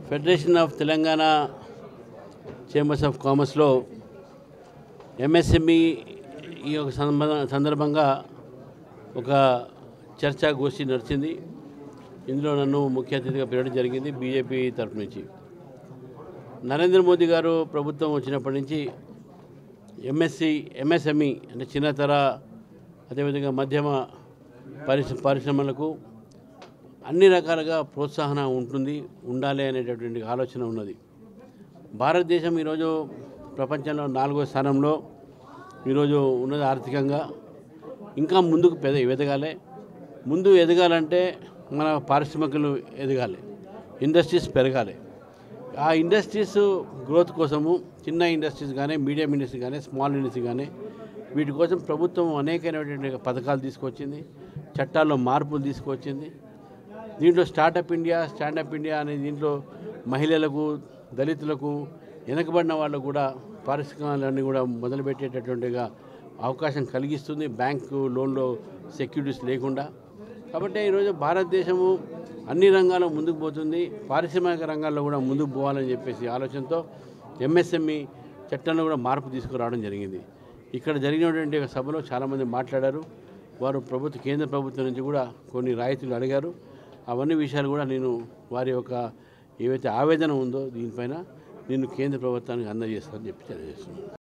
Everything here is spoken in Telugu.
Federation of Telangana chambers of కామర్స్లో ఎంఎస్ఎంఈ ఈ ఒక సందర్భంగా ఒక చర్చా గోష్ఠి నడిచింది. ఇందులో నన్ను ముఖ్య అతిథిగా పిలవడం జరిగింది బీజేపీ తరఫు నుంచి. నరేంద్ర మోదీ గారు ప్రభుత్వం వచ్చినప్పటి నుంచి ఎంఎస్ఎంఈ అంటే చిన్నతర అదేవిధంగా మధ్యమ పరిశ్రమలకు అన్ని రకాలుగా ప్రోత్సాహన ఉండాలి అనేటటువంటి ఆలోచన ఉన్నది. భారతదేశం ఈరోజు ప్రపంచంలో 4వ స్థానంలో ఈరోజు ఉన్నది. ఆర్థికంగా ఇంకా ముందుకు ఎదగాలి. ముందు ఎదగాలంటే మన పారిశ్రామికలు ఎదగాలి, ఇండస్ట్రీస్ పెరగాలి. ఆ ఇండస్ట్రీస్ గ్రోత్ కోసము చిన్న ఇండస్ట్రీస్ కానీ, మీడియం ఇండస్ట్రీ కానీ, స్మాల్ ఇండస్ట్రీ కానీ వీటి కోసం ప్రభుత్వం అనేకమైనటువంటి పథకాలు తీసుకొచ్చింది, చట్టాల్లో మార్పులు తీసుకొచ్చింది. దీంట్లో స్టాండప్ ఇండియా అనే దీంట్లో మహిళలకు, దళితులకు, వెనకబడిన వాళ్ళకు కూడా పారిశ్రామికాలన్నీ కూడా మొదలుపెట్టేటటువంటిగా అవకాశం కలిగిస్తుంది, బ్యాంకు లోన్లో సెక్యూరిటీస్ లేకుండా. కాబట్టి ఈరోజు భారతదేశము అన్ని రంగాల్లో ముందుకు పోతుంది, పారిశ్రామిక రంగాల్లో కూడా ముందుకు పోవాలని చెప్పేసి ఆలోచనతో ఎంఎస్ఎంఈ చట్టంలో కూడా మార్పు తీసుకురావడం జరిగింది. ఇక్కడ జరిగినటువంటి సభలో చాలామంది మాట్లాడారు. వారు కేంద్ర ప్రభుత్వం నుంచి కూడా కొన్ని రాయితీలు అడిగారు. అవన్నీ విషయాలు కూడా నేను వారి యొక్క ఏవైతే ఆవేదన ఉందో దీనిపైన నేను కేంద్ర ప్రభుత్వానికి అందజేస్తానని చెప్పి తెలియజేస్తున్నాను.